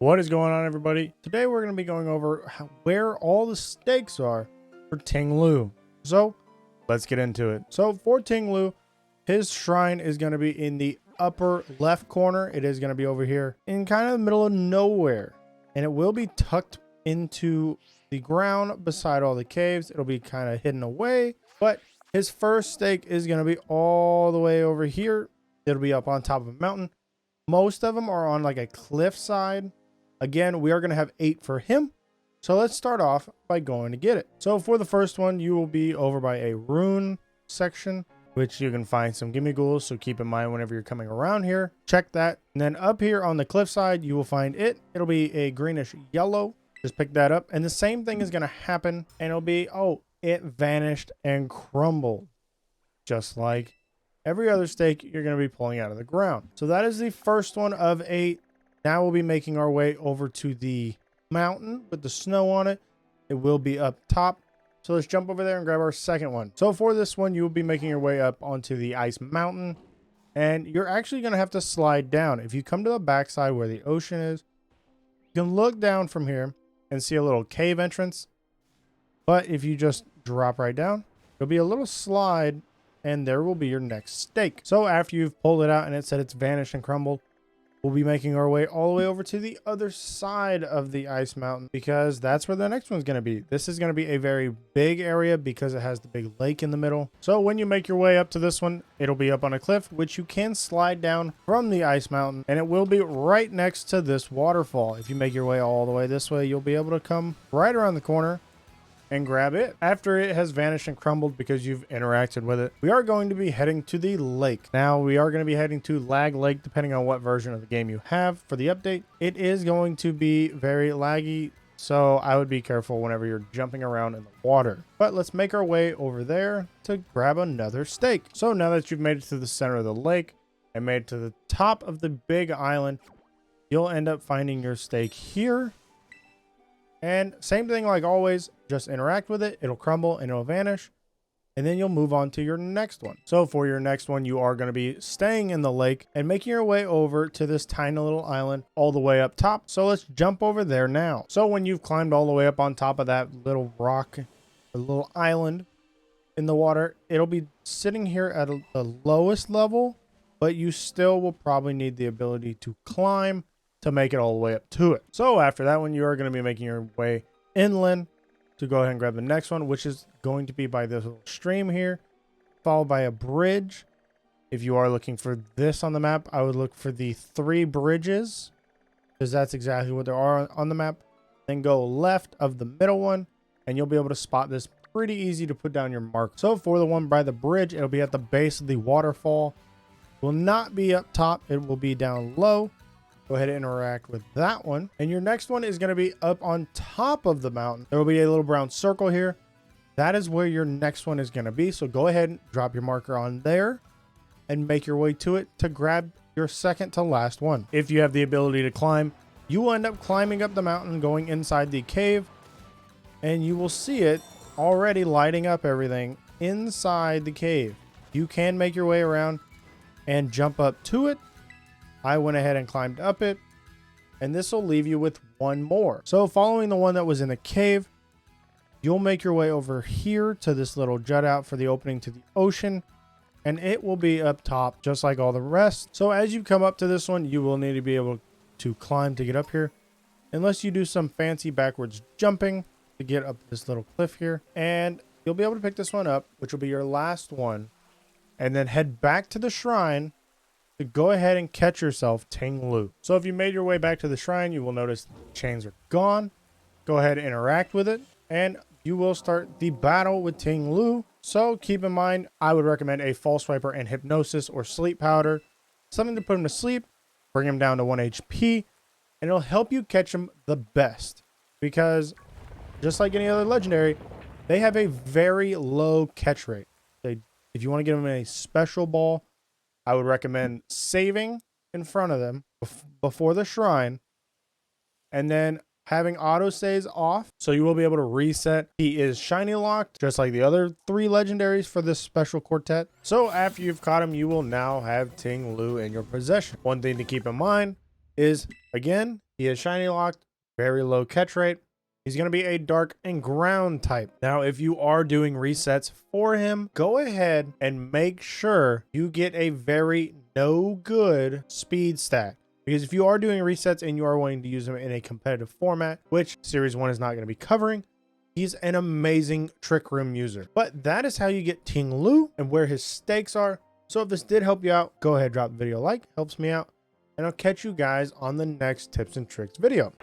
What is going on, everybody? Today we're going to be going over where all the stakes are for Ting-Lu. So let's get into it. So for Ting-Lu, his shrine is going to be in the upper left corner. It is going to be over here in kind of the middle of nowhere, and it will be tucked into the ground beside all the caves. It'll be kind of hidden away, but his first stake is going to be all the way over here. It'll be up on top of a mountain. Most of them are on like a cliff side. Again, we are going to have 8 for him. So let's start off by going to get it. So for the first one, you will be over by a rune section, which you can find some gimme ghouls. So keep in mind whenever you're coming around here, check that. And then up here on the cliff side, you will find it. It'll be a greenish yellow. Just pick that up. And the same thing is going to happen. And it'll be, oh, it vanished and crumbled. Just like every other stake you're going to be pulling out of the ground. So that is the first one of 8. Now we'll be making our way over to the mountain with the snow on it. It will be up top. So let's jump over there and grab our second one. So for this one, you will be making your way up onto the ice mountain. And you're actually going to have to slide down. If you come to the backside where the ocean is, you can look down from here and see a little cave entrance. But if you just drop right down, there'll be a little slide and there will be your next stake. So after you've pulled it out and it said it's vanished and crumbled, we'll be making our way all the way over to the other side of the ice mountain because that's where the next one's going to be. This is going to be a very big area because it has the big lake in the middle. So when you make your way up to this one, it'll be up on a cliff, which you can slide down from the ice mountain, and it will be right next to this waterfall. If you make your way all the way this way, you'll be able to come right around the corner and grab it after it has vanished and crumbled because you've interacted with it. We are going to be heading to the lake. Now we are going to be heading to Lag Lake depending on what version of the game you have for the update. It is going to be very laggy, so I would be careful whenever you're jumping around in the water. But let's make our way over there to grab another stake. So now that you've made it to the center of the lake and made it to the top of the big island, you'll end up finding your stake here. And same thing like always, just interact with it. It'll crumble and it'll vanish. And then you'll move on to your next one. So for your next one, you are going to be staying in the lake and making your way over to this tiny little island all the way up top. So let's jump over there now. So when you've climbed all the way up on top of that little rock, a little island in the water, it'll be sitting here at the lowest level, but you still will probably need the ability to climb to make it all the way up to it. So after that one, you are going to be making your way inland to go ahead and grab the next one, which is going to be by this little stream here, followed by a bridge. If you are looking for this on the map, I would look for the 3 bridges because that's exactly what there are on the map. Then go left of the middle one and you'll be able to spot this pretty easy to put down your mark. So for the one by the bridge, it'll be at the base of the waterfall. It will not be up top. It will be down low. Go ahead and interact with that one. And your next one is going to be up on top of the mountain. There will be a little brown circle here. That is where your next one is going to be. So go ahead and drop your marker on there and make your way to it to grab your second to last one. If you have the ability to climb, you will end up climbing up the mountain, going inside the cave, and you will see it already lighting up everything inside the cave. You can make your way around and jump up to it. I went ahead and climbed up it, and this will leave you with one more. So following the one that was in the cave, you'll make your way over here to this little jut out for the opening to the ocean, and it will be up top just like all the rest. So as you come up to this one, you will need to be able to climb to get up here, unless you do some fancy backwards jumping to get up this little cliff here, and you'll be able to pick this one up, which will be your last one, and then head back to the shrine to go ahead and catch yourself Ting-Lu. So if you made your way back to the shrine, you will notice the chains are gone. Go ahead and interact with it, and you will start the battle with Ting-Lu. So keep in mind, I would recommend a False Swiper and Hypnosis or Sleep Powder. Something to put him to sleep, bring him down to 1 HP, and it'll help you catch him the best. Because just like any other legendary, they have a very low catch rate. If you want to get them in a special ball, I would recommend saving in front of them before the shrine and then having auto saves off, so you will be able to reset. He is shiny locked just like the other 3 legendaries for this special quartet. So after you've caught him, you will now have Ting-Lu in your possession. One thing to keep in mind is, again, He is shiny locked, very low catch rate. He's going to be a dark and ground type. Now, if you are doing resets for him, go ahead and make sure you get a very no good speed stack. Because if you are doing resets and you are wanting to use him in a competitive format, which Series 1 is not going to be covering, he's an amazing Trick Room user. But that is how you get Ting-Lu and where his stakes are. So if this did help you out, go ahead, drop the video a like, helps me out. And I'll catch you guys on the next tips and tricks video.